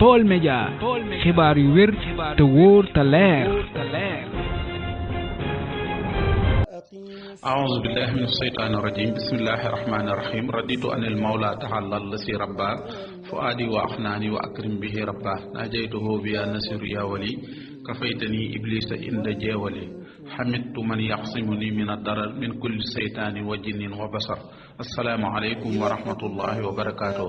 Baol Média xibaar yu wér te wóor te leer. أعوذ بالله من الشيطان الرجيم بسم الله الرحمن الرحيم رديت أن المولى تعالى الذي ربى فؤادي وأخناني وأكرم به رباه ناجيته بيا نسير يا ولي كفيتني إبليس عند جاولي حمدت من يعصمني من الضرر من كل شيطان وجن وبصر السلام عليكم ورحمة الله وبركاته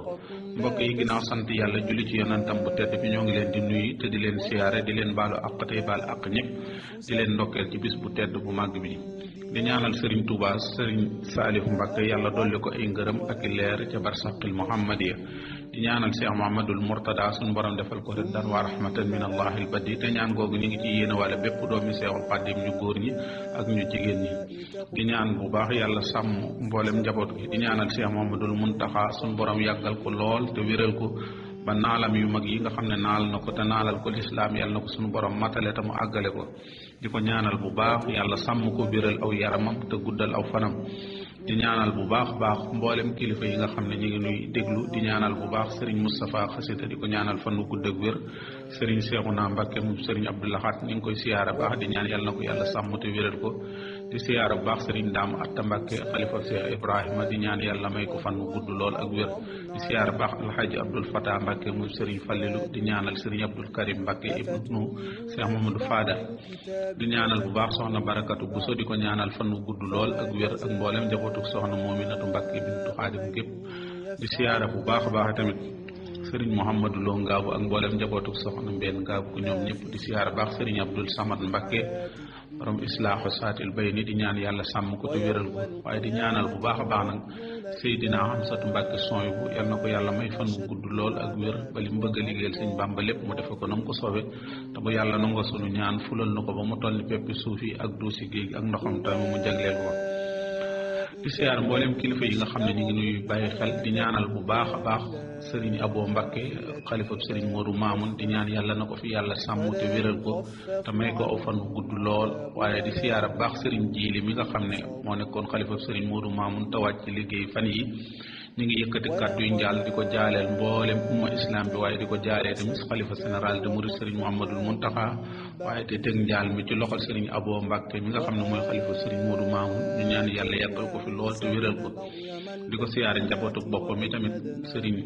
mbokk yi ginnaaw sant yàlla julli ci yonentam bu tedd bi ñoo ngi leen di nuyu te di leen siyaare di leen baalu àq tey baal àq ñëpp di leen ndokkeel ci bis bu tedd bu màgg bi di ñaanal Serigne Touba Serigne Salif Mbacké yàlla dolli ko ay ngërëm ak i leer ca barsaqil Muhammadiya di ñaanal Cheikh Mouhamadoul Mourtada suñu borom defal ko riddan wa rahmatan min allahil badi te ñaan googu ñu ngi ci yéene wala bépp doomi Seexul Xaadim ñu góor ñi ak ñu jigéen ñi di ñaan bu baax yàlla sàmm mboolem njaboot gi di ñaanal Cheikh Mouhamadoul Mountakha suñu borom yàggal ko lool te wéral ko ba naalam yu mag yi nga xam ne naal na ko te naalal ko lislaam yàlla na ko suñu borom matale te mu àggale ko di ko ñaanal bu baax yàlla sàmm ko biral aw yaramam te guddal aw fanam di ñaanal bu baax mboolem kilifa yi nga xam ne ñu ngi nuy déglu di ñaanal bu baax Serigne Moustapha Xasida di ko ñaanal fan wu gudd ak wér Serigne Cheikhouna Mbacké moom Serigne Abdou Lahad ñu ngi koy siyaara baax di ñaan yàlla na ko yàlla sàmm te wéral ko di siyaara bu baax Serigne Dame Atta Mbacké xalifa Cheikh Ibrahima di ñaan yàlla may ko fan wu gudd lool ak wér di siyaara baax Alhaji Abdoul Fatah Mbacké moom Serigne Fallilou di ñaanal Serigne Abdoul Karim Mbacké ibnu Cheikh Mamadou Fadal di ñaanal bu baax soxna Barakatu Bousso di ko ñaanal fan wu gudd lool ak wér ak mboolem njabootu soxna Moominatu Mbacké bintu Xaadim gépp di siyaara bu baax tamit Serigne Mouhamadou Lo Ngaabu ak mboolem njabootu soxna Mbène Ngaabu ko ñoom ñëpp di siyaara baax Serigne Abdoul Samad Mbacké borom islaahu saatil bayni di ñaan yàlla sàmm ko te wéral ko waaye di ñaanal bu baax nag Seydina Hamsatu Mbacké sooy bu yal na ko yàlla may fan wu gudd lool ak wér ba li mu bëgg a liggéeyal Sëñ Bàmba lépp mu defe ko na mu ko soobee te bu yàlla nangoo sunu ñaan fulal na ko ba mu toll ni peppi suuf yi ak duusi géej ak ndoxam tamit mu jagleel ko di siyaar mboolem kilifa yi nga xam ne ñu ngi nuy bàyyi xel di ñaanal bu baax Serigne Abo Mbacké xalifab Serigne Modou Mamoun di ñaan yàlla na ko fi yàlla sàmm te wéral ko te may ko aw fan wu gudd lool waaye di siyaar bu baax Serigne Jiili mi nga xam ne moo nekkoon xalifab Serigne Modou Mamoun te wàcc ci liggéey fan yi ñu ngi yëkkati kàddu yu njaal di ko jaaleel mboolem umma islam bi waaye di ko jaalee tamit xalifa général de Mouride Serigne Mouhamadoul Mountakha waaye te teg njaal mi ci loxol Serigne Abo Mbacké mi nga xam ne mooy xalifa Serigne Modou Mamoun ñu ñaan yàlla yàggal ko fi lool te wéral ko di ko siyaare njabootu boppam mi tamit Serigne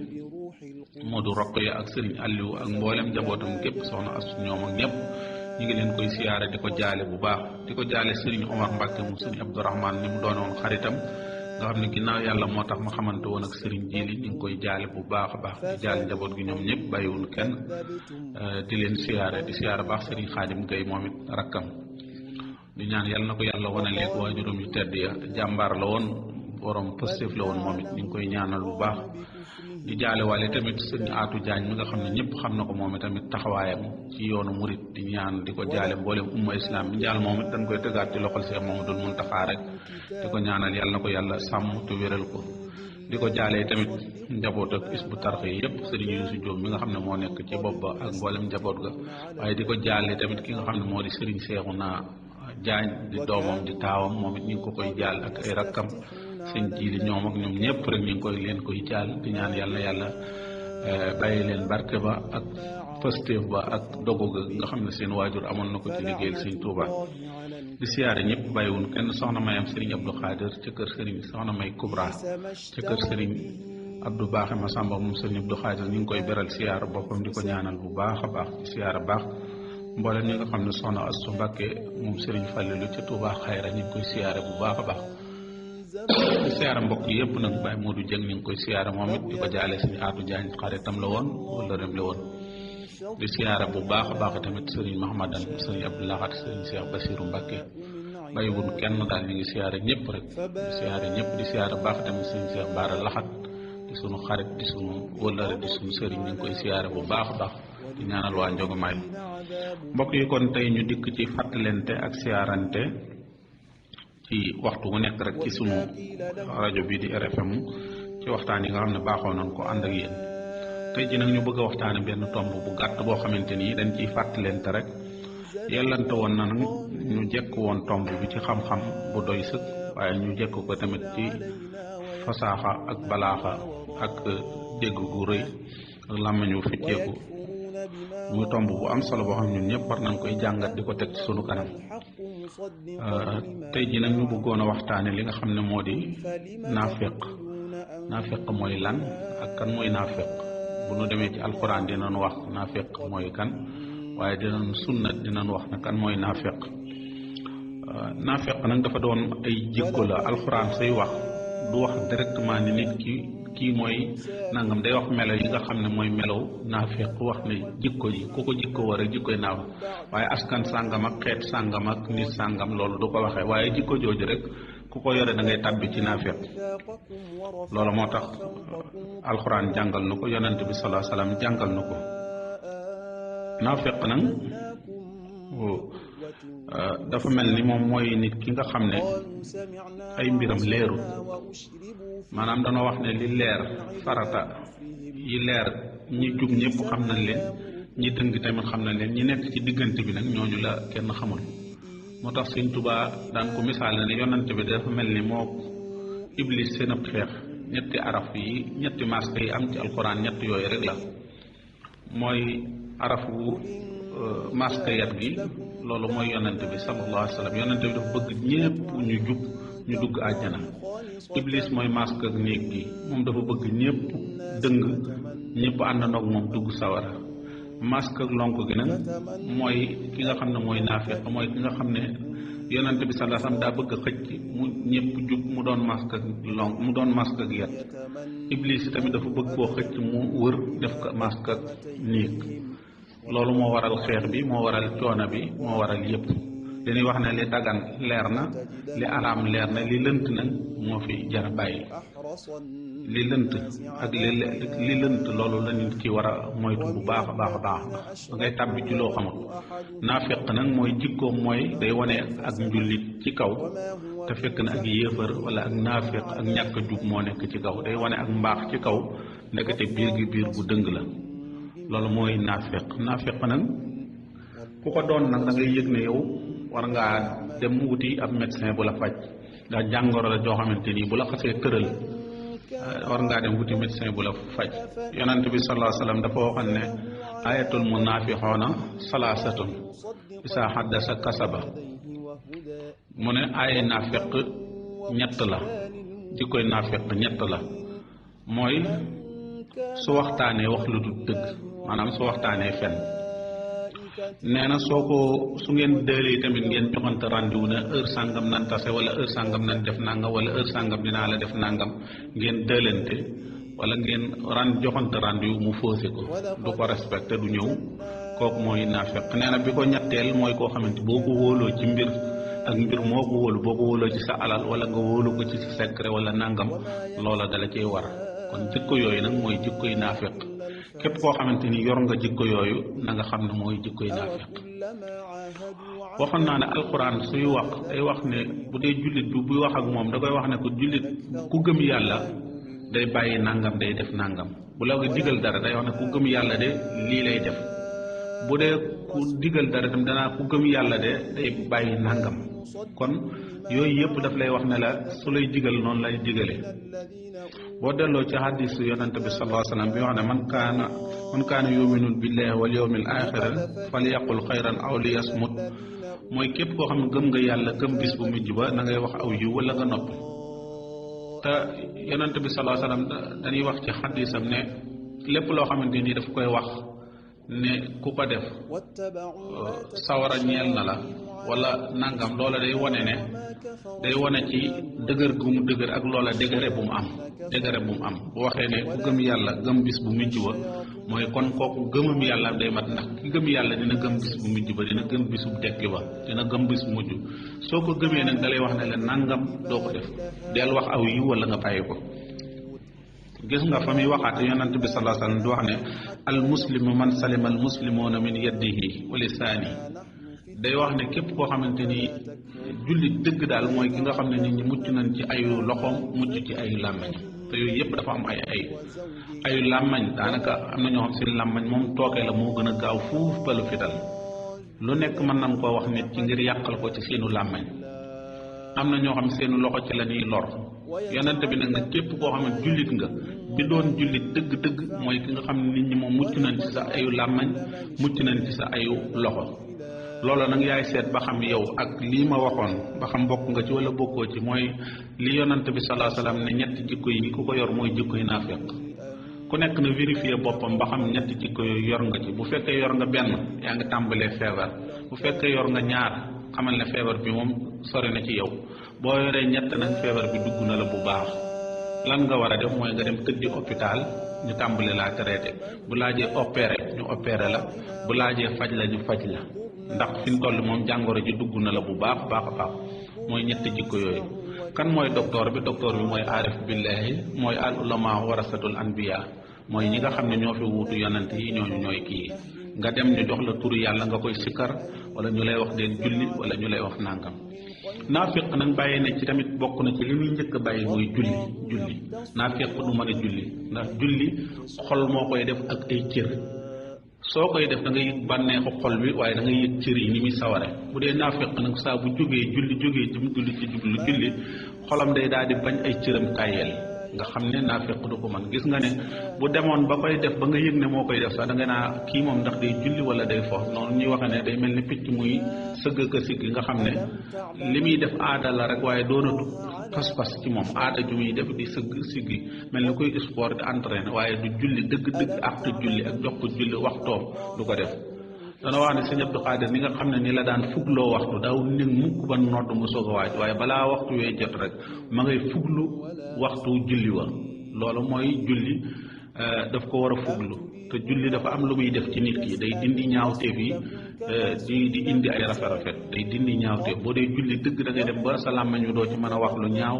Modou Rokhaya ak Serigne Aliou ak mboolem njabootam gépp soxna asu ñoom ak ñëpp ñu ngi leen koy siyaare di ko jaale bu baax di ko jaale Serigne Omar Mbacké mu Serigne Abdourahmane ni mu doonoon xaritam nga xam ne ginnaaw yàlla moo tax ma xamante woon ak Serigne Jili ñu ngi koy jaale bu baax di jaale njaboot gi ñoom ñëpp bàyyiwul kenn di leen siyaare di siyaare baax Serigne Khadim Gueye moom it rakkam di ñaan yàlla na ko yàlla wanaleeg waajuram yu tedd ya jàmbaar la woon borom positif la woon moom it ñu ngi koy ñaanal bu baax di jaale waale tamit Serigne Atou Diagne mi nga xam ne ñëpp xam na ko moom it tamit taxawaayam ci yoonu murit di ñaan di ko jaale mboolem umma islam bi njaal moom it dañ koy tëggaat ci loxol Cheikh Mamadou Mountakha rek di ko ñaanal yàlla na ko yàlla sàmm te wéral ko di ko jaalee tamit njaboot ak Hizbut Tarqiyyah yëpp Serigne Youssou Diop mi nga xam ne moo nekk ci bopp ba ak mboolem njaboot ga waaye di ko jaalee tamit ki nga xam ne moo di Serigne Cheikhouna Diagne di doomam di taawam moom it ñu ngi ko koy jaal ak ay rakkam sëñ Jiili ñoom ak ñoom ñëpp rek ñu ngi leen koy jaal di ñaan yàlla bàyyi leen barke ba ak pastéef ba ak dogu ga nga xam ne seen waajur amoon na ko ci liggéeyal sëñ Touba di siyaare ñëpp bàyyiwun kenn soxna mayam Serigne Abdou Khadir ca kër Serigne soxna may Kubra ca kër Serigne Abdou Baaxe Masamba moom Serigne Abdou Khadir ñu ngi koy beral siyaar boppam di ko ñaanal bu baax di siyaare baax mboolem ñi nga xam ne soxna Astu Mbacké moom Serigne Fallilou ca Touba Xayra ñu ngi koy siyaare bu baax di siyaara mbokk yi yëpp nag Baye Modou Dieng ñu ngi koy siyaara moom it di ko jaale Serigne Atou Diagne xaritam la woon wala rem la woon di siyaara bu baax tamit Serigne Mahamadan Serigne Abdou Lahad Serigne Cheikh Bassirou Mbacké bàyyiwun kenn daal ñu ngi siyaara ñëpp rek di siyaara ñëpp di siyaara baax tamit Serigne Cheikh Bara Lahad di sunu xarit di sunu wëllare di sunu sëriñ ñu ngi koy siyaara bu baax di ñaanal waa Njogomaay mbokk yi kon tey ñu dikk ci fàttalente ak siyaarante ci waxtu wu nekk rek ci sunu rajo bi di RFM ci waxtaan yi nga xam ne baaxoo nañ ko ànd ak yéen tey ji nag ñu bëgg a waxtaane benn tomb bu gàtt boo xamante ni dañ ciy fàttalente rek yellante woon na nag ñu jekk woon tomb bi ci xam-xam bu doy sëkk waaye ñu jekk ko tamit ci fasaaxa ak balaaxa ak dégg gu rëy ak làmmiñu ficceeku muy tomb bu am solo boo xam ñun ñëpp war nañ koy jàngat di ko teg ci sunu kanam. tey ji nag ñu bëggoon a waxtaane li nga xam ne moo di naafeq mooy lan ak kan mooy naafeq. bu nu demee ci alxuraan dinañ wax naafeq mooy kan, waaye dinañ sunna dinañ wax ne kan mooy naafeq. naafeq nag dafa doon ay jikko la. alxuraan say wax du wax directement ni nit kii mooy nangam, day wax melo yi nga xam ne mooy melow naafeq, wax ne jikko yi ku ko jikko war a jikkoy naaw, waaye askan sàngam ak xeet sàngam ak nit sàngam loolu du ko waxee, waaye jikko jooju rek ku ko yore da ngay tàbbi ci naafeq. loolu moo tax alxuraan jàngal na ko, yonent bi sallallahu alayhi wasallam jàngal na ko. naafeq nag dafa mel ni moom mooy nit ki nga xam ne ay mbiram leerul, maanaam danoo wax ne li leer farata yi leer ñi jub ñëpp xam nañ leen, ñi dëng tamit xam nañ leen, ñi nekk ci diggante bi nag ñooñu la kenn xamul. moo tax Sëñ Tuubaa daan ko misaal ne yonent bi dafa mel ni moo iblis seen ab xeex. ñetti araf yi ñetti masque yi am ci alxuraan ñett yooyu rek la, mooy arafu masque yat gi, loolu mooy yonent bi sallallahu alayhi wa sallam. yonent bi dafa bëgg ñépp ñu jub ñu dugg àjjana. iblis mooy masque ak néeg gi, moom dafa bëgg ñépp dëng ñépp àndandoog moom dugg sawara. masque ak lonk gi nag mooy ki nga xam ne mooy naafeq, mooy ki nga xam ne yonent bi sallallahu alayhi wasallam daa bëgg a xëcc mu ñëpp jub mu doon masque ak lonk, mu doon masque ak yet. iblis yi tamit dafa bëgg koo xëcc mu wër def ko masque ak néeg. loolu moo waral xeex bi, moo waral coono bi, moo waral yépp. dañuy wax ne li dagan leer na, li araam leer na, li lënt nag moo fi jar bàyyi. li lënt ak li lënt loolu la nit ki war a moytu bu baax a baax a baax, da ngay tàbbi ci loo xamul. naafeq nag mooy jikkoom mooy day wane ak njullit ci kaw te fekk na ak yéefar, wala ak naafeq ak ñàkk a jub moo nekk ci kaw. day wane ak mbaax ci kaw ndekete biir gi biir bu dëng la. loolu mooy naafeq nag ku ko doon nag da ngay yëg ne yow war ngaa dem wuti ab médecin bu la faj, ndax jàngoro la joo xamante nii bu la xasee tëral war ngaa dem wuti médecin bu la faj. yonent bi sallallahu alayhi wasallam dafa waxoon ne ayatul munafiqoona salaasatun isa haddasa kasaba. mu ne ay naafeq ñett la, jikkoy naafeq ñett la. mooy su waxtaanee wax lu du dëgg, maanaam su waxtaanee fen. nee na su ngeen dëlee tamit ngeen joxante rendez-vous ne heure sàngam nan tase, wala heure sàngam nan def nangam, wala heure sàngam dinaa la def nangam, ngeen dëlante wala ngeen joxante rendez-vous mu faussé ko, du ko respecté, du ñëw, kooku mooy naafeq. nee na bi ko ñetteel mooy koo xamante boo ko wóoloo ci mbir ak mbir moo ko wóolu, boo ko wóoloo ci sa alal wala nga wóolu ko ci sa secret wala nangam, loola dala cay war. kon jikko yooyu nag mooy jikkoy naafeq. képp koo xamante ni yor nga jikko yooyu na nga xam ne mooy jikkoy naafeq. waxoon naa ne alxuraan suy wax day wax ne bu dee jullit bi buy wax ak moom da koy wax ne ko jullit ku gëm yàlla day bàyyi nangam, day def nangam. bu la ko digal dara day wax ne ku gëm yàlla de lii lay def. bu dee ku digal dara tam danaa ku gëm yàlla de day bàyyi nangam. kon yooyu yëpp daf lay wax ne la su lay digal noonu lay digale. boo delloo ci hadisu yonante bi sallallahu alayhi wasallam bi wax ne man kaana yuminu billahi wal yawmil axir falyaqul xayran aw liyasmut. mooy képp koo xam ne gëm nga yàlla gëm bis bu mujj ba na ngay wax aw yiw wala nga noppi. te yonante bi sallallahu alayhi wasallam dañuy wax ci hadisam ne lépp loo xamante ni daf koy wax ne ku ko def sawara ñeel na la wala nangam, loola day wane ci dëgër gu mu dëgër ak loola dëgëre bu mu am. bu waxee ne ku gëm yàlla gëm bis bu mujj ba, mooy kon kooku gëmam yàlla day mat, ndax ki gëm yàlla dina gëm bis bu mujj ba, dina gëm bisu dekki ba, dina gëm bis bu mujj. soo ko gëmee nag dalay wax ne la nangam doo ko def, del wax aw yiw wala nga bàyyi ko. gis nga fa muy waxaate yonent bi sallallahu alayhi wasallam di wax ne al muslimu man salima al muslimuna min yadihi wa lisaani. day wax ne képp koo xamante ni jullit dëgg daal mooy ki nga xam ne nit ñi mucc nañ ci ayu loxoom, mucc ci ayu làmmañ. te yooyu yëpp dafa am ayu làmmañ. daanaka am na ñoo xam seen làmmañ moom tooke la moo gën a gaaw fuuf balu fital. lu nekk mën nañ koo wax nit ci ngir yàqal ko ci seenu làmmañ. am na ñoo xam seenu loxo ci la ñuy lor. yonent bi nag képp koo xam ne jullit nga bi doon jullit dëgg-dëgg mooy ki nga xam ne nit ñi moom mucc nañ ci sa ayu làmmañ mucc nañ ci sa ayu loxo loolu nag yaay seet ba xam yow ak lii ma waxoon ba xam bokk nga ci wala bokkoo ci mooy li yonante bi sallallahu alayhi wasallam ne ñetti jikko yi ku ko yor mooy jikko yi naafiq ku nekk na vérifier boppam ba xam ñetti jikko yooyu yor nga ci bu fekkee yor nga benn yaa ngi tàmbalee feebar bu fekkee yor nga ñaar xamal ne feebar bi moom sori na ci yow boo yoree ñett nag feebar bi dugg na la bu baax lan nga war a def mooy nga dem tëddi hôpital ñu tàmbale laa traité bu laajee opéré ñu opéré la bu laajee faj la ñu faj la ndax fi mu toll moom jàngoro ji dugg na la bu baax baax a baax mooy ñetti jikko yooyu kan mooy docteur bi mooy aarif billahi mooy al ulama warasatul anbiya mooy ñi nga xam ne ñoo fi wuutu yonent yi ñooñu ñooy kii nga dem ñu jox la turu yàlla nga koy sikkar wala ñu lay wax deen julli wala ñu lay wax nangam naafiq nag bàyyi na ci tamit bokk na ci li muy njëkk a bàyyi mooy julli naafiq du mën a julli ndax julli xol moo koy def ak ay cër soo koy def da nga yëg bànneexu xol bi waaye da nga yëg cër yi ni muy saware bu dee naafiq nag saa bu jógee jógee ci mu julli ci jublu julli xolam day daal di bañ ay cëram tàyyeel nga xam ne naafiq du ko mën gis nga ne bu demoon ba koy def ba nga yëg ne moo koy def sax da nga naa kii moom ndax day julli wala day fo noonu ñuy waxe ne day mel ni picc muy sëgg ka siggi nga xam ne li muy def aada la rek waaye doonatu pas-pas ci moom aada ju muy def di sëgg siggi mel ni koy sport di entraîner waaye du julli dëgg-dëgg ak julli ak jox ko julli waxtoom du ko def dana wax ne sëñ Abdou Khadir ni nga xam ne ni la daan fugloo waxtu daaw nig mukk ba nodd mu soog a waaj waaye balaa waxtu wee jot rek ma ngay fuglu waxtu julli wa loolu mooy julli daf ko war a fuglu te julli dafa am lu muy def ci nit ki day dindi ñaawteef yi di indi ay rafet day dindi ñaawteef boo dee julli dëgg da ngay dem ba sa làmmiñ wi doo ci mën a wax lu ñaaw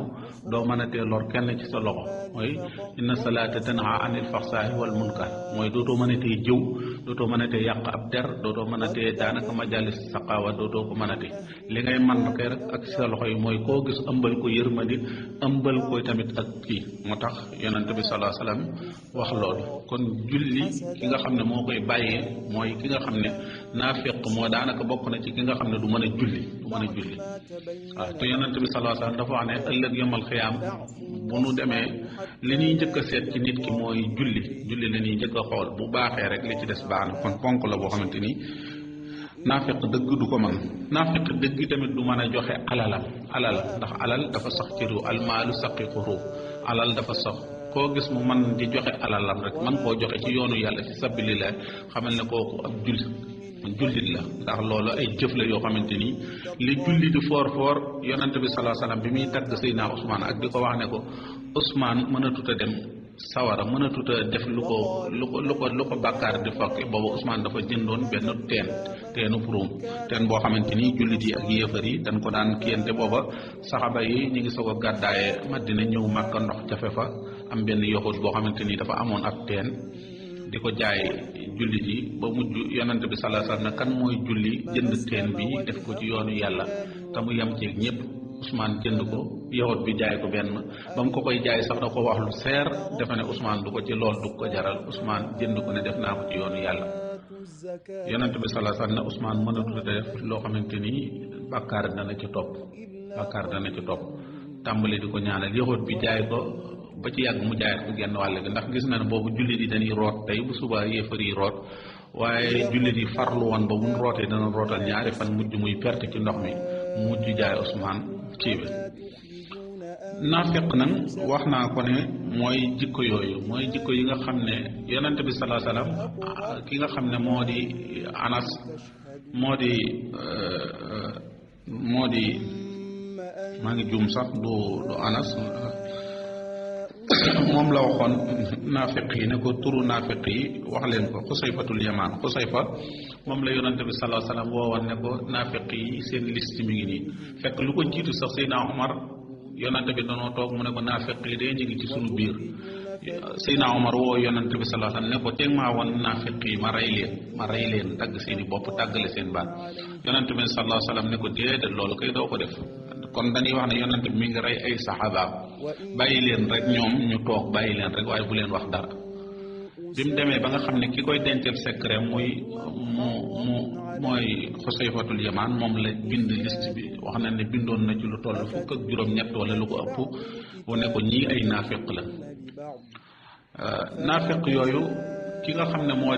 doo mën a tee lor kenn ci sa loxo mooy inna salaata tanha anil faxsaahi wal munkar mooy dootoo mën a tee jëw dootoo mën a tee yàq ab der dootoo mën a tee daanaka majalis saqaawa dootoo ko mën a tee li ngay man kay rek ak sa loxo yi mooy koo gis ëmbal ko yërmandi ëmbal ko tamit ak kii moo tax yonente bi sallallahu alayhi wasallam wax loolu kon julli ki nga xam ne moo koy bàyyee mooy ki nga xam ne naafiq moo daanaka bokk na ci ki nga xam ne du mën a julli waaw te yonente bi sallallahu alayhi wasallam dafa wax ne ëllëg yomal xiyaam bu nu demee li ñuy njëkk a seet ci nit ki mooy julli la ñuy njëkk a xool bu baaxee rek li ci des baax na kon ponk la boo xamante ni naafiq dëgg du ko mën naafiq dëgg tamit du mën a joxe alal ndax alal dafa sax ci réew almaalu saqiqu ruux alal dafa sax koo gis mu man di joxe alalam rek man koo joxe ci yoonu yàlla ci sabilillah xamal ne kooku ab jullit la ndax loolu ay jëf la yoo xamante ni li julli di foor yonante bi sallallahu alayhi wasallam bi muy tagg Seydina Ousmane ak di ko wax ne ko Ousmane mënatut a dem sawara mënatut a def lu ko bàkkaar di fokke boobu Ousmane dafa jëndoon benn teenu Ruum teen boo xamante ni jullit yi ak yéefar yi dañ ko daan kiyante booba saxaba yi ñu ngi soog a gàddaaye Madina ñëw Makka ndox jafe fa am benn yoxut boo xamante ni dafa amoon ab teen di ko jaay jullit yi ba mujj yonante bi sallallahu alayhi wasallam kan mooy julli jënd teen bi def ko ci yoonu yàlla te mu yem ci ñëpp Ousmane jënd ko yowot bi jaay ko benn ba mu ko koy jaay sax da ko wax lu seer defe ne Ousmane du ko ci lool du ko jaral Ousmane jënd ko ne def naa ko ci yoonu yàlla yonante bi sallallahu alayhi wasallam ne Ousmane mënatu def loo xamante ni bàkkaar dana ci topp tàmbali di ko ñaanal yowot bi jaay ko ba ci yàgg mu jaayat ko genn wàll gi ndax gis na ne boobu jullit yi dañuy root tey bu subaa yéefar yi root waaye jullit yi farlu woon ba buñ rootee dana rootal ñaari fan mujj muy perte ci ndox mi mujj jaay Ousmane kii bi naafiq nag wax naa ko ne mooy jikko yooyu mooy jikko yi nga xam ne yonente bi sallallahu alayhi wasallam ki nga xam ne moo di Anas moo di maa ngi juum sax du Anas moom la waxoon naafiq yi ne ko turu naafiq yi wax leen ko xusayfatul yamaan xusayfa moom la yonante bi sallallahu alayhi wasallam woowoon ne ko naafiq yi seen liste mi ngi nii fekk lu ko jiitu sax Seydina Omar yonante bi danoo toog mu ne ko naafiq yi de ñu ngi ci sunu biir Seydina Omar woo yonante bi sallallahu alayhi wasallam ne ko teeg maa woon naafiq yi ma rey leen dagg seen i bopp tàggale seen baat yonante bi sallallahu alayhi wasallam ne ko déedéet loolu kay doo ko def kon dañuy wax ne yonante bi mi ngi rey ay saxaabaam bàyyi leen rek ñoom ñu toog bàyyi leen rek waaye bu leen wax dara bi mu demee ba nga xam ne ki koy dencal secret mooy xusayfatul yamaan moom la bind liste bi wax na ne bindoon na ci lu toll fukk ak juróom-ñett wala lu ko ëpp wane ko ñii ay naafiq la naafiq yooyu ki nga xam ne moo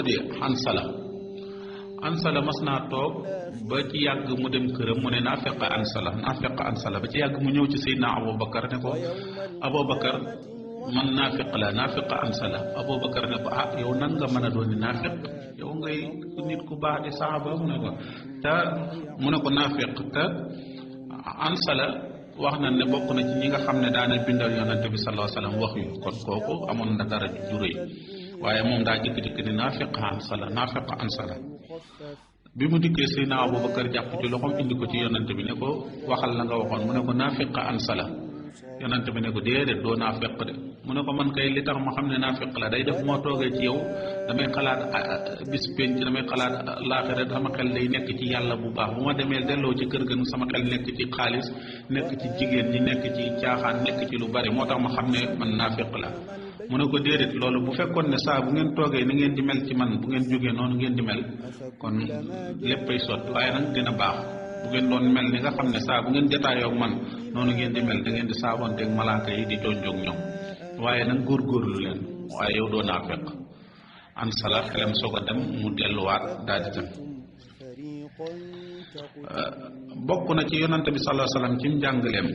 di ansala mas naa toog ba ci yàgg mu dem këram mu ne naafiq ansala ba ci yàgg mu ñëw ci Seydina Aboubacar ne ko Aboubacar man naafiq ansala Aboubacar ne ko yow nan nga mën a dooni naafiq yow ngay nit ku baax di saaba mu ne ko naafiq te ansala wax na ne bokk na ci ñi nga xam ne daana bindal yonante bi sallallahu alayhi wasallam wax yu kon kooku amoon na dara ju rëy waaye moom daa jëkk-jëkk ni naafiq ansala bi mu dikkee Seydina Aboubacar jàpp ci loxoom indi ko ci yonante bi ne ko waxal la nga waxoon mu ne ko naafiq ansala yonante bi ne ko déedéet doo naafiq de mu ne ko man kay li tax ma xam ne naafiq la day def moo toogee ci yow damay xalaat bis penc damay xalaat laaxira sama xel day nekk ci yàlla bu baax bu ma demee delloo ci kër ga sama xel nekk ci xaalis nekk ci jigéen ñi nekk ci caaxaan nekk ci lu bari moo tax ma xam ne man naafiq la mu ne ko déedéet loolu bu fekkoon ne saa bu ngeen toogee ni ngeen di mel ci man bu ngeen jógee noonu ngeen di mel kon léppay sotti waaye nag dina baax bu ngeen doon mel ni nga xam ne saa bu ngeen jotaayoo man noonu ngeen di mel da ngeen di saaboonteeg malaaka yi di jonjoog ñoom waaye nag góorgóorlu leen waaye yow doo naafiq ansala xelam soog a dem mu delluwaat daal di dem bokk na ci yonante bi sallallahu alayhi wasallam ci njàngaleem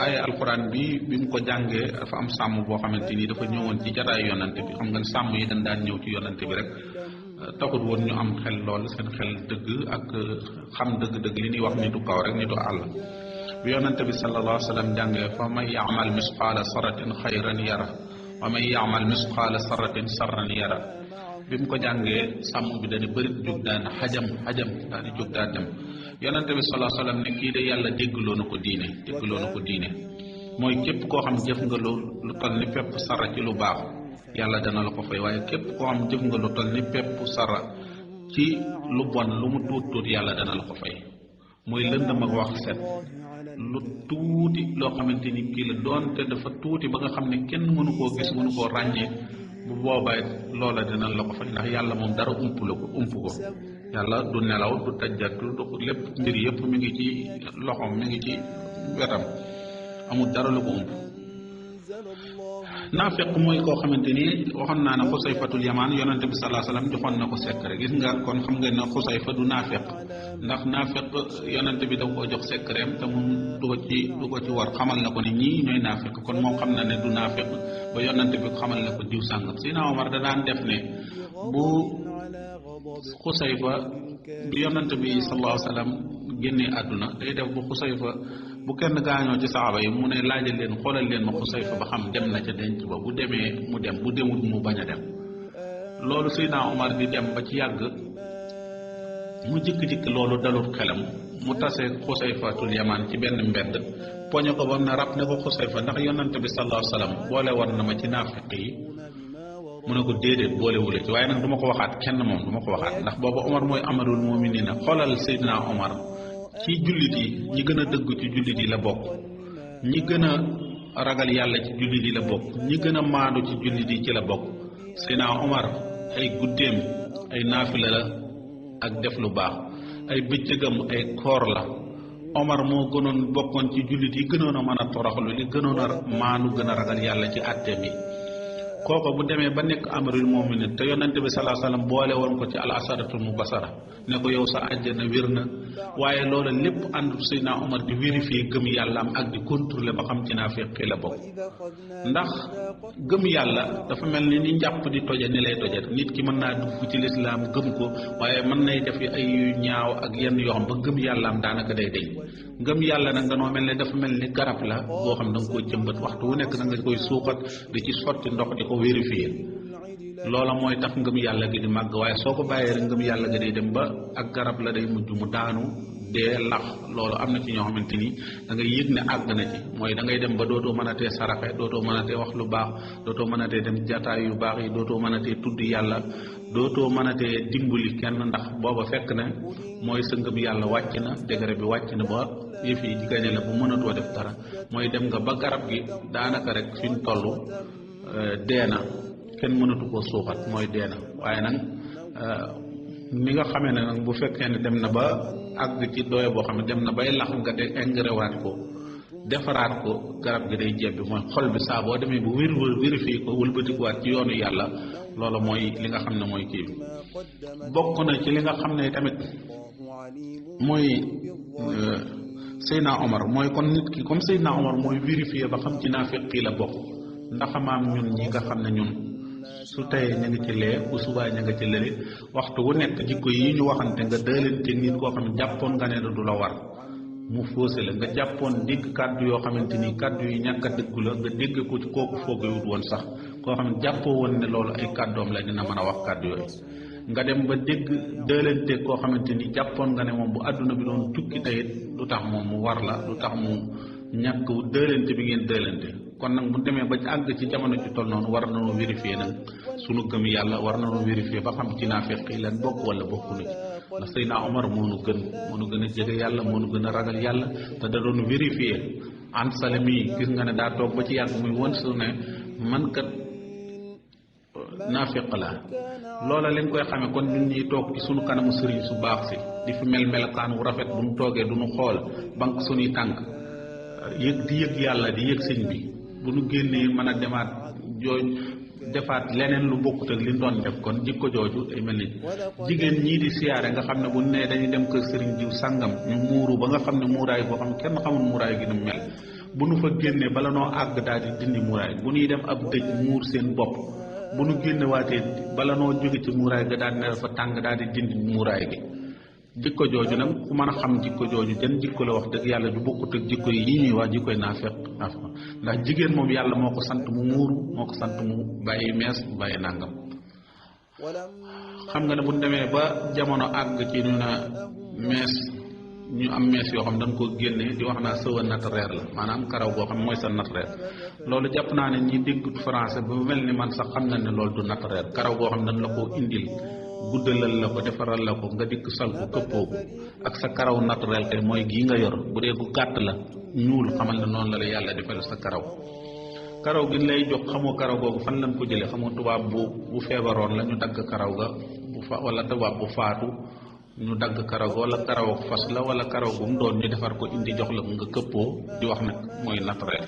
ay alquran bi mu ko jàngee dafa am sàmm boo xamante ni dafa ñëwoon ci jataay yonante bi xam nga sàmm yi dañ daan ñëw ci yonante bi rek taxut woon ñu am xel lool seen xel dëgg ak xam dëgg-dëgg li ñuy wax nitu kaw rek nitu àll bi yonante bi sallallahu alayhi wasallam jàngee fa man ya'mal misqaala sarratin xayran yara wa man ya'mal misqaala sarratin sarran yara bi mu ko jàngee sàmm bi dañu bëri jóg daan xajam daal di jóg daan dem yonante bi sallallahu alayhi wasallam ne kii de yàlla déggloo na ko diine mooy képp koo xam jëf nga lu toll ni pepp sara ci lu baax yàlla dana la ko fay waaye képp koo xam jëf nga lu toll ni pepp sara ci lu bon lu mu tuut yàlla dana la ko fay mooy lëndëm ak wax set lu tuuti loo xamante ni kii la doonte dafa tuuti ba nga xam ne kenn mënu koo gis mënu koo ràññee bu boobaa loola dina la ko fay ndax yàlla moom dara ump ko yàlla du nelaw du tajjatu du lépp mbir yëpp mi ngi ci loxoom mi ngi ci wetam amul dara lu ko ump naafiq mooy koo xamante ni waxoon naa ne xusayfatul yamaan yonante bi sallallahu alayhi wasallam joxoon na ko secret gis nga kon xam ngeen ne xusayfa du naafiq ndax naafiq yonante bi dafa ko jox secret te moom du ko ci war xamal na ko ne ñii ñooy naafiq kon moom xam na ne du naafiq ba yonante bi xamal na ko diw sàngam Seydina Omar da daan def ne bu xusayfa bi yonante bi sallallahu alayhi wasallam génnee àdduna day def bu xusayfa bu kenn gaañoo ci saxaaba yi mu ne laajal leen xoolal leen ma xusayfa ba xam dem na ca denc ba bu demee mu dem bu demut mu bañ a dem loolu Seydina Omar di dem ba ci yàgg mu jikk-jikk loolu dalut xelam mu tase xusayfatul yamaan ci benn mbedd poñe ko ba mu ne rab ne ko xusayfa ndax yonante bi sallallahu alayhi wasallam boole war na ma ci naafiq yi mu ne ko déedéet boolewula ci waaye nag du ma ko waxaat kenn moom du ma ko waxaat ndax booba Omar mooy amarul mu'miniina xoolal Seydina Omar ci jullit yi ñi gën a dëgg ci jullit yi la bokk ñi gën a ragal yàlla ci jullit yi la bokk ñi gën a maandu ci jullit yi ci la bokk Seydina Omar ay guddeem ay naafila la ak def lu baax ay bëccëgam ay koor la Omar moo gënoon bokkoon ci jullit yi gënoon a mën a toroxlu li gënoon a maandu gën a ragal yàlla ci àtteem yi kooko bu demee ba nekk amarul mu'minin te yonante bi sallallahu alayhi wasallam boole woon ko ci al asaratul mubasara ne ko yow sa àjjana wér na waaye loola lépp ànd Seydina Omar di vérifier gëm yàlla am ak di contrôler ba xam ci naafiq la bokk ndax gëm yàlla dafa mel ni njàpp di toje ni lay toje nit ki mën naa dugg ci lislaam gëm ko waaye mën nay def ay ñaaw ak yenn yoo xam ba gëm yàlla am daanaka day deñ gëm yàlla nag danoo mel ne dafa mel ni garab la boo xam da nga koy jëmbat waxtu wu nekk da nga koy suuxat di ci sotti ndox di ko vérifier loola mooy tax ngëm yàlla gi di màgg waaye soo ko bàyyee rek ngëm yàlla gi day dem ba ak garab la day mujj mu daanu dee lax loolu am na ci ñoo xamante ni da ngay yëg ne àgg na ci mooy da ngay dem ba dootoo mën a tee saraxe dootoo mën a tee wax lu baax dootoo mën a tee dem jataay yu baax yi dootoo mën a tee tudd yàlla dootoo mën a tee dimbali kenn ndax booba fekk na mooy sa ngëm yàlla wàcc na degré bi wàcc na ba yëf yi gañe la bu mënatoo def dara mooy dem nga ba garab gi daanaka rek fi mu toll dee na kenn mënatu koo suuxat mooy dee na waaye nag ni nga xamee ne nag bu fekkee ne dem na ba àgg ci doye boo xam ne dem na bay lax nga de engrais waat ko defaraat ko garab gi day jebbi mooy xol bi saa boo demee bu vérifié ko wëlbatikuwaat ci yoonu yàlla loola mooy li nga xam ne mooy kii bi bokk na ci li nga xam ne tamit mooy Seydina Omar mooy kon nit ki comme Seydina Omar mooy vérifié ba xam ci naafiq yi la bokk ndax maam ñun ñi nga xam ne ñun su teyee ña nga ci lee bu subaa ña nga ci lële waxtu wu nekk jikko yi ñu waxante nga dëlante nit koo xam ne jàppoon nga ne du la war mu fóose la nga jàppoon dégg kàddu yoo xamante ni kàddu yi ñàkk a dëggu la nga dégg ko ci kooku foogewut woon sax koo xam ne jàppoo woon ne loolu ay kàddoom la dina mën a wax kàddu yooyu nga dem ba dégg dëlante koo xamante ni jàppoon nga ne moom bu àdduna bi doon tukki tayit lu tax moom mu war la lu tax mu ñàkk dëlante bi ngeen dëlante kon nag bu demee ba àgg ci jamono ci toll noonu war nañoo vérifier nag sunu gëm yàlla war nañoo vérifier ba xam ci naafiq yi leen bokk wala bokkuñu ci ndax Seydina Omar moo nu gën a jege yàlla moo nu gën a ragal yàlla te da doon vérifier an salami gis nga ne daa toog ba ci yàgg muy won su ne man kat naafiq laa loola leen koy xamee kon ñun ñuy toog ci sunu kanamu sëriñ su baax si di fi melakaan wu rafet bu nu toogee du nu xool bank sunuy tànk di yëg yàlla di yëg sëñ bi bu nu génnee mën a demaat defaat leneen lu bokkut ak li doon def kon jikko jooju day mel ni jigéen ñii di siyaare nga xam ne bu nee dañuy dem kër sëriñ jiw sàngam ñu muuru ba nga xam ne muuraay boo xam ne kenn xamul muuraay gi nu mel bu nu fa génnee bala noo àgg daal di dindi muuraay bu nuy dem ab dëj muur seen bopp bu nu génne waatee bala noo jóge ci muuraay ga daal ne fa tàng daal di dindi muuraay gi jikko jooju nag ku mën a xam jikko jooju jën jikko la wax dëgg yàlla du bokkut ak jikko yi ñuy wax jikkoy naafeq ndax jigéen moom yàlla moo ko sant mu muuru moo ko sant mu bàyyi mees mu bàyyi nàngam xam nga ne bu demee ba jamono àgg ci ñu na mees ñu am mees yoo xam dañ ko génne di wax naa sëwa naturel la maanaam karaw goo xam mooy sa naturel loolu jàpp naa ne ñi déggut français ba mel ni man sax xam na ne loolu du naturel karaw goo xam dañ la koo indil guddalal la ko defaral la ko nga dikk sol ko këppoo ko ak sa karaw naturel te mooy gii nga yor bu dee gu gàtt la ñuul xamal ne noonu la la yàlla defal sa karaw gi lay jox xamoo karaw googu fan lañ ko jëlee xamoo tubaab bu feebaroon la ñu dagg karaw ga wala tubaab bu faatu ñu dagg karaw ga wala karaw ak fas la wala karaw gu mu doon ñu defar ko indi jox la nga këppoo di wax nag mooy naturel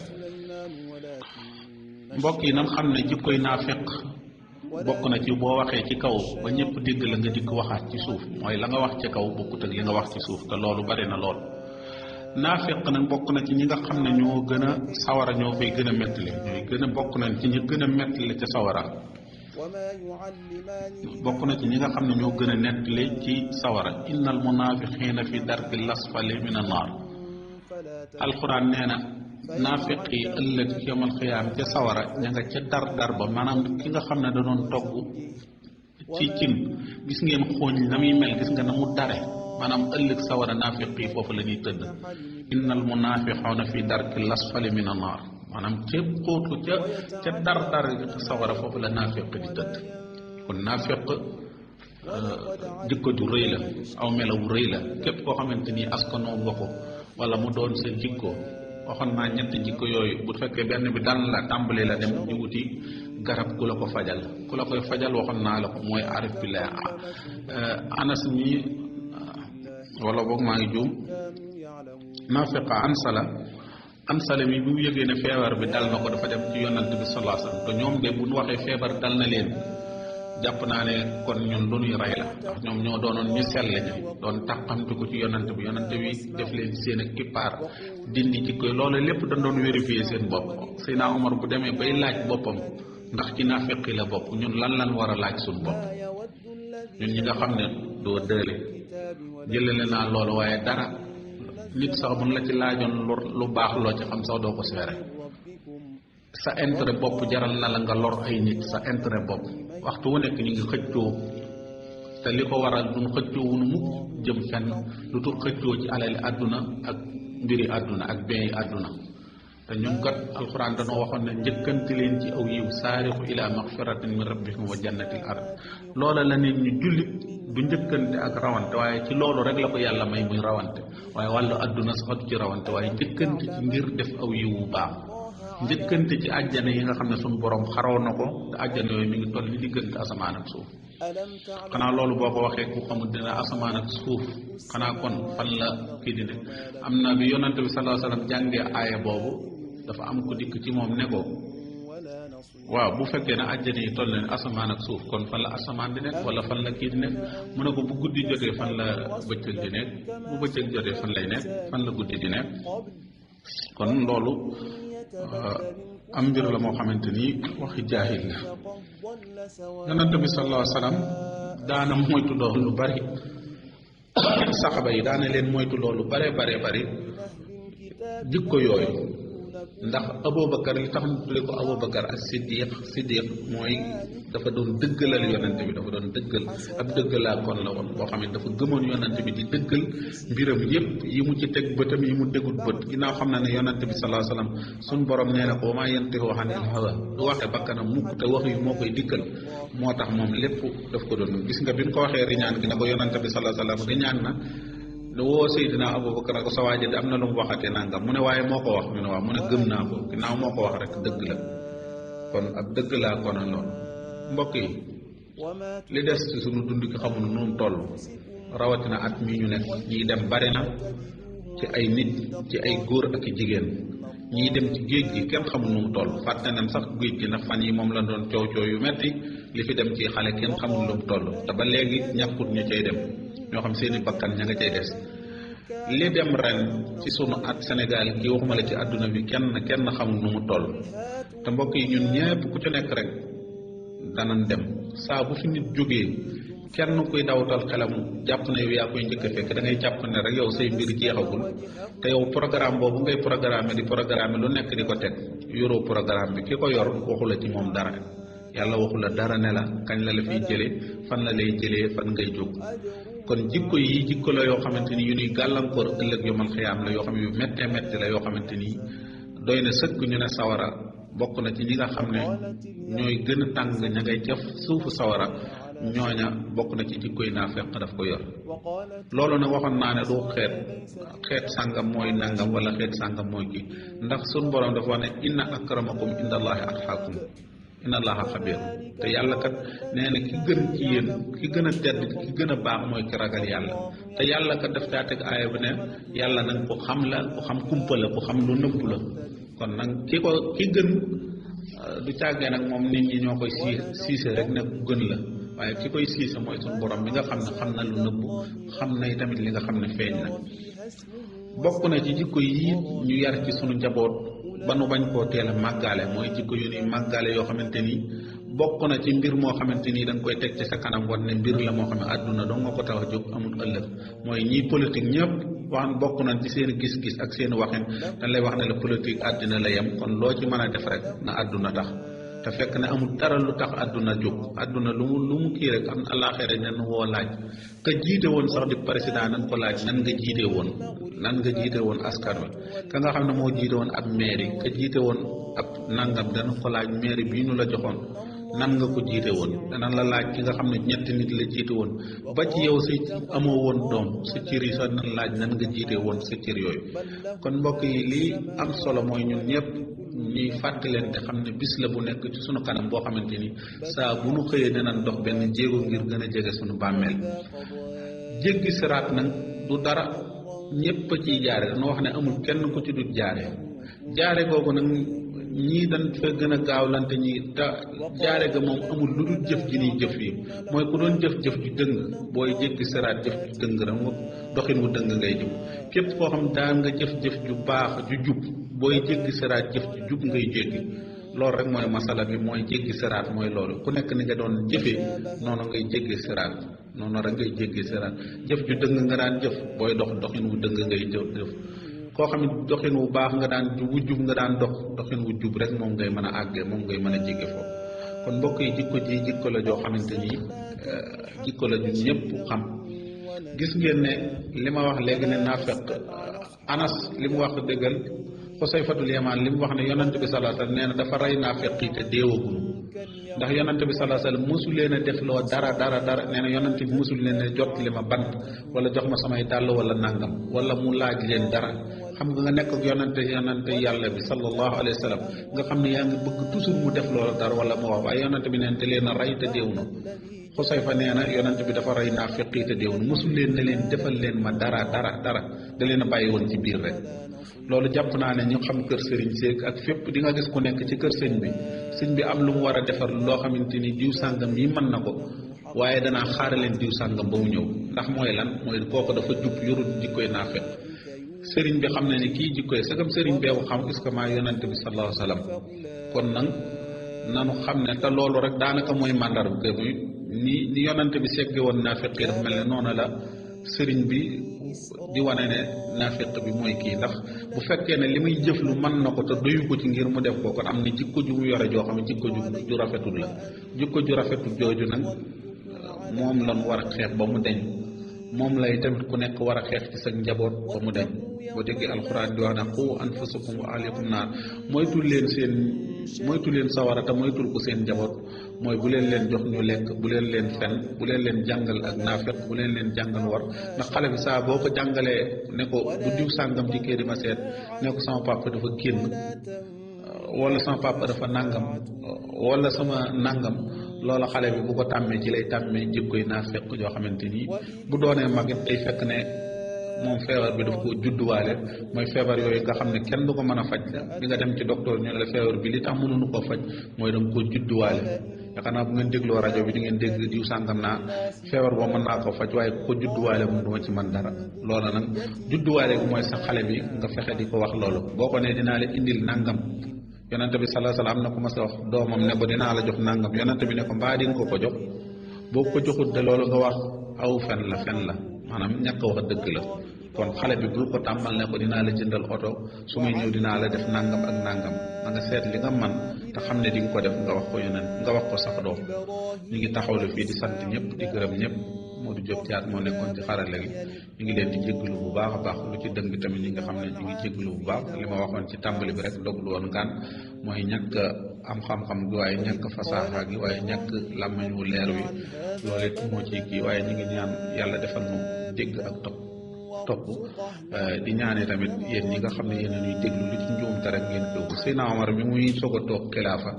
mbokk yi nan xam ne jikkoy naafeq bokk na ci boo waxee ci kaw ba ñëpp dégg la nga dikk waxaat ci suuf mooy la nga wax ci kaw bokkut ak li nga wax ci suuf te loolu bari na lool naafiq nag bokk na ci ñi nga xam ne ñoo gën a sawara ñoo fay gën a mettali ñooy gën a bokk nañ ci ñi gën a mettali ca sawara bokk na ci ñi nga xam ne ñoo gën a nettali ci sawara innal munaafiqiina fi darkil asfali min an-naar alxuraan nee na naafiq yi ëllëg yawmal xiyaam ca sawara ña nga ca dar ba maanaam ki nga xam ne da doon togg ci cin gis ngeen xooñ na muy mel gis nga na mu dare maanaam ëllëg sawara naafiq yi foofu la ñuy tëdd innal munaafiquuna fi darkil asfali min an-naar maanaam ca xóotu ca dar sawara foofu la naafiq di tëdd kon naafiq jikko ju rëy la aw melawu rëy la képp koo xamante ni askanoo nga ko wala mu doon sa jikko waxoon naa ñetti jikko yooyu bu fekkee benn bi dal la tàmbali la dem di wuti garab ku la ko fajal ku la koy fajal waxoon naa la ko mooy arif billah anas mi wala boog maa ngi juum naafiqa ansala mi bi mu yëgee ne feebar bi dal na ko dafa dem ci yonant bi sallallahu alayhi wasallam te ñoom de bu ñu waxee feebar dal na leen jàpp naa ne kon ñun lu ñuy rey la ndax ñoom ñoo doonoon ñu sell ñi doon tàqamti ko ci yonant bi def leen seen ak kippaar dindi ci koy loolu lépp dañ doon vérifier seen bopp Seydina Omar bu demee bay laaj boppam ndax ci naafiq la bopp ñun lan war a laaj suñu bopp ñun ñi nga xam ne doo dële jëlale naa loolu waaye dara nit sax mun la ci laajoon lu baax loo ci xam sax doo ko seere sa intérêt bopp jaral na la nga lor ay nit sa intérêt bopp waxtu wu nekk ñu ngi xëccoo te li ko waral duñ xëccoo wunu mukk jëm fenn lu dul xëccoo ci alali àdduna ak mbiri àdduna ak beey àdduna te ñun kat alxuraan dañoo waxoon ne njëkkanti leen ci aw yiw saarixu ila maxfiratin min rabbikum wa jannatil ard loola la nit ñu jullit du njëkkante ak rawante waaye ci loolu rek la ko yàlla may muy rawante waaye wàllu àdduna sax du ci rawante waaye njëkkante ci ngir def aw yiw bu baax njëkkante ci àjjana yi nga xam ne suñu borom xaroo na ko te àjjana yooyu mi ngi toll ni diggante asamaan ak suuf xanaa loolu boo ko waxee ku xamul dina asamaan ak suuf xanaa kon fan la kii di ne am na bi yonante bi sallallahu alayhi wasallam jàngee aaya boobu dafa am ku dikk ci moom ne ko waaw bu fekkee ne àjjana yi toll ne asamaan ak suuf kon fan la asamaan di nekk wala fan la kii di nekk mu ne ko bu guddi jotee fan la bëccëg di nekk bu bëccëg jotee fan lay nekk fan la guddi di nekk kon loolu am mbir la moo xamante ni waxi jaahil la yonente bi sallallahu alayhi wasallam daana moytu loolu lu bari saxaba yi daana leen moytu loolu bare bari jikko yooyu ndax Abubakar li tax ñu tudde ko Abubakar ak Siddiq mooy dafa doon dëggalal yonente bi dafa doon dëggal ab dëggalaa kon la woon boo xam ne dafa gëmoon yonente bi di dëggal mbiram yépp yi mu ci teg bëtam yi mu déggut bët ginnaaw xam na ne yonente bi sallallahu alayhi wasallam suñ borom nee na ko wa maa yantiqu anil hawa du waxee bakkanam mukk te wax yu moo koy dikkal moo tax moom lépp daf ko doon gis nga bi ñu ko waxee riñaan gi ne ko yonente bi sallallahu alayhi wasallam riñaan na lu woo Seydina Abubakar ko sa waaji de am na lu mu waxatee nangam mu ne waaye moo ko wax mu ne waaw mu ne gëm naa ko ginnaaw moo ko wax rek dëgg la kon ab dëgg laa kon a loolu mbokk yi li des ci sunu dund ki xamul nu mu toll rawatina at mii ñu nekk ñiy dem bari na ci ay nit ci ay góor ak i jigéen ñiy dem ci géej gi kenn xamul nu mu toll fàtte nañ sax géej gi ndax fan yi moom la doon coow yu metti li fi dem ci xale kenn xamul lu mu toll te ba léegi ñàkkut ñu cay dem ñoo xam seeni bakkan ña nga cay des li dem ren ci sunu at Sénégal gi waxuma la ci àdduna bi kenn xamul nu mu toll te mbokk yi ñun ñépp ku ci nekk rek danañ dem saa bu fi nit jógee kenn kuy dawtal xelam jàpp na yow yaa koy njëkk a fekk da ngay jàpp ne rek yow say mbir jeexagul te yow programme boobu ngay programme lu nekk di ko teg yoroo programme bi ki ko yor waxu la ci moom dara yàlla waxu la dara ne la kañ la fiy jëlee fan la lay jëlee fan ngay jóg kon jikko yi jikko la yoo xamante ni yu ñuy gàllankoor ëllëg yomal xiyaam la yoo xam ne yu méttee métti la yoo xamante ni doy na sëkk ñu ne sawara bokk na ci ñi nga xam ne ñooy gën a tàng ña ngay ca suufu sawara ñooña bokk na ci jikko yi naafeq daf ko yor loolu nag waxoon naa ne du xeet sàngam mooy nangam wala xeet sàngam mooy kii ndax sun borom dafa wax ne inna akramakum indallahi atqakum inna allaha xabir te yàlla kat nee na ki gën ci yéen ki gën a tedd ki gën a baax mooy ki ragal yàlla te yàlla kat daf caa teg aaya bi ne yàlla nag ku xam la ku xam kumpa la ku xam lu nëbbu la kon nag ki gën du càggee nag moom nit ñi ñoo koy siise rek ne ku gën la waaye ki koy siise mooy suñu borom bi nga xam ne xam na lu nëbbu xam na tamit li nga xam ne feeñ na bokk na ci jikko yi ñu yar ci sunu njaboot ba nu bañ koo teel a màggaale mooy jikko yu ni màggaale yoo xamante ni bokk na ci mbir moo xamante ni da nga koy teg ci sa kanam wan ne mbir la moo xam ne àdduna doo nga ko tax a jóg amul ëllëg mooy ñiy politique ñëpp wax bokk nañ ci seen gis-gis ak seen waxin dañ lay wax ne la politique àddina la yem kon loo ci mën a def rek na àdduna tax te fekk ne amul dara lu tax àdduna jóg àdduna lu mu kii rek am àllaaxira nen woo laaj ka jiite woon sax di président nan ko laaj nan nga jiite woon askan wi ka nga xam ne moo jiite woon ab mairie ka jiite woon ab nangam dana ko laaj mairie bii ñu la joxoon nan nga ko jiite woon danañ la laaj ki nga xam ne ñetti nit la jiite woon ba ci yow sa amoo woon doom sa cër yi sax nan laaj nan nga jiite woon sa cër yooyu kon mbokk yi lii am solo mooy ñun ñëpp ñuy fàttalente xam ne bis la bu nekk ci sunu kanam boo xamante ni saa bu nu xëyee dinañ dox benn jéego ngir gën a jege sunu bàmmeel jéggi siraat nag du dara ñëpp a ciy jaare dañoo wax ne amul kenn ku ci du jaare googu nag ñii dañ fa gën a gaawlante ñi te jaare ga moom amul lu dul jëf ji niy jëf yi mooy ku doon jëf ju dëng booy jéggi siraat jëf ju dëng rek doxin wu dëng ngay jëm képp koo xam daan nga jëf ju baax ju jub booy jéggi siraat jëf ju jub ngay jéggi loolu rek mooy masala bi mooy jéggi siraat mooy loolu ku nekk ni nga doon jëfee noonu ngay jéggi siraat noonu rek ngay jéggi siraat jëf ju dëng nga daan jëf booy doxin wu dëng ngay jëf koo xam ne doxin wu baax nga daan wu jub nga daan doxin wu jub rek moom ngay mën a àggee moom ngay mën a jéggi foofu kon mbokk yi jikko la joo xamante ni jikko la ju ñëpp xam gis ngeen ne li ma wax léegi ne naafeq Anas li mu wax dëggal Xusayfatul Yamaan li mu wax ne yonante bi sallallahu alayhi wasallam nee na dafa rey naafeq yi te deewagul ndax yonante bi sallallahu alayhi wasallam mosul leen a def loo dara nee na yonante bi mosul leen a jot li ma bant wala jox ma samay dàll wala nangam wala mu laaj leen dara xam nga nekk ak yonante yàlla bi sallallahu alayhi wa sallam nga xam ne yaa ngi bëgg toujours mu def loolu dara wala mu wax waaye yonante bi neen te leen a rey te déew na Xusayfa nee na yonante bi dafa rey naafiq yi te déew na mosul leen ne leen defal leen ma dara da leen a bàyyi woon ci biir rek loolu jàpp naa ne ñu xam kër sëriñ seeg ak fépp di nga gis ku nekk ci kër sëñ bi am lu mu war a defar loo xamante ni diw sàngam yi mën na ko waaye danaa xaaraleen diw sàngam ba mu ñëw ndax mooy lan mooy kooku dafa jub yorul jikkoy naafiq sëriñ bi xam na ne kii jikkoy sagam sëriñ bee ko xam est-ce que maa yonante bi sallallahu alayhi wa sallam kon nag nanu xam ne te loolu rek daanaka mooy màndarga bi ni yonante bi segge woon naafiq yi dafa mel ne noonu la sëriñ bi di wane ne naafiq bi mooy kii ndax bu fekkee ne li muy jëf lu mën na ko te doyu ko ci ngir mu def ko kon am na jikko ju mu yore joo xam ne jikko ju rafetul la jikko ju rafetul jooju nag moom lan war a xeex ba mu deñ moom lay tamit ku nekk war a xeex ci sa njaboot ba mu deñ boo déggee alxuraan di wax ne qu anfusakum wa ahlikum naar moytu leen sawara te moytul ko seen njaboot mooy bu leen jox ñu lekk bu leen fen bu leen jàngal ak naafeq bu leen jàngal war ndax xale bi saa boo ko jàngalee ne ko bu diw sàngam dikkee di ma seet ne ko sama papa dafa génn wala sama papa dafa nàngam wala sama nàngam loola xale bi bu ko tàmmee ci lay tàmmee jikkoy naafeq joo xamante ni bu doonee mag it day fekk ne moom feebar bi daf ko judduwaale mooy feebar yooyu nga xam ne kenn du ko mën a faj di nga dem ci docteur ñu ne la feebar bi li tax mënuñu koo faj mooy da nga koo judduwaale yaakaar naa bu ngeen dégloo rajo bi di ngeen dégg diw sàngam naa feebar boo mën naa ko faj waaye ku ko judduwaale moom duma ci mën dara loola nag judduwaale bi mooy sa xale bi nga fexe di ko wax loolu boo ko nee dinaa la indil nangam yonente bi sallallahu alayhi wasallam am na ko mas a wax doomam ne ko dinaa la jox nangam yonente bi ne ko mbaa di nga ko jox boo ko joxut de loolu nga wax aw fen la maanaam ñàkk wax dëgg la kon xale bi bul ko tàmmal ne ko dinaa la jëndal oto su may ñëw dinaa la def nangam ak nangam na nga seet li nga man te xam ne di nga ko def nga wax ko yeneen nga wax ko sax doom ñu ngi taxawlu fii di sant ñëpp di gërëm ñëpp Modou Diop Thiat moo nekkoon ci xarala gi ñu ngi leen di jégalu bu baax a baax lu ci dëng tamit ñi nga xam ne ñu ngi jégalu bu baax li ma waxoon ci tàmbali bi rek doglu woon ngaan mooy ñàkk am xam-xam gi waaye ñàkk fasaaxa gi waaye ñàkk làmmiñ wu leer wi loolu it moo ci kii waaye ñu ngi ñaan yàlla defal nu dégg ak topp di ñaane tamit yéen ñi nga xam ne yéen ñuy déglu li ci njuumte rek ngeen ko Seydina Omar bi muy soog a toog xilaafa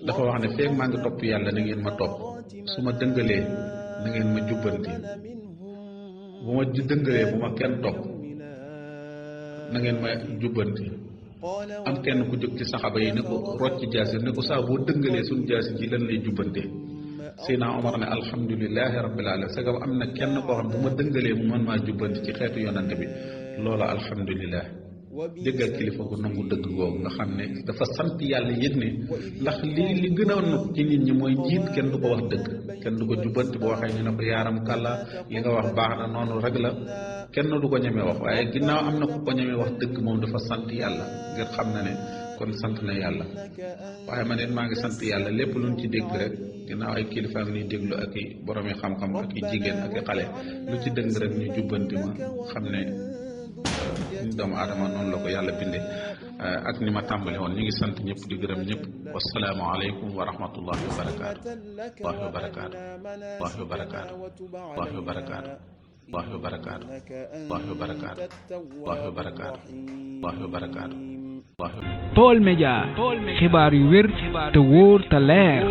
dafa wax ne feeg maa ngi topp yàlla na ngeen ma topp su ma dëngalee na ngeen ma jubbanti bu ma dëngalee bu ma kenn topp na ngeen ma jubbanti am kenn ku jóg ci saxaba yi ne ko rocc jaasi ne ko saa boo dëngalee suñu jaasi ji lan lay jubbantee Seydina Omar ne alhamdulilahi rabbil alamin sagam am na kenn koo xam bu ma dëngalee mu mën maa jubbanti ci xeetu yonante bi loola alhamdulilah déggal kilifa gu nangu dëgg googu nga xam ne dafa sant yàlla yëg ne ndax li gën a not ci nit ñi mooy njiit kenn du ko wax dëgg kenn du ko jubbanti boo waxee ñu ne ko yaaram kàlla li nga wax baax na noonu rek la kenn du ko ñemee wax waaye ginnaaw am na ku ko ñemee wax dëgg moom dafa sant yàlla ngir xam na ne kon sant na yàlla waaye man it maa ngi sant yàlla lépp luñ ci dégg rek ginnaaw ay kilifa ak ñuy déglu ak i boromi xam-xam ak i jigéen ak i xale lu ci dëng rek ñu jubbanti ma xam ne doomu aadama noonu la ko yàlla bindee ak ni ma tàmbali woon ñu ngi sant ñëpp di gërëm ñëpp wasalaamu aleykum wa rahmatullahi wa barakaatu wallahi wa barakaatu wallahi wa barakaatu wallahi wa barakaatu wallahi wa barakaatu wallahi wa barakaatu wallahi wa barakaatu wallahi wa barakaatu Baol Médias xibaar yu wér te wóor te leer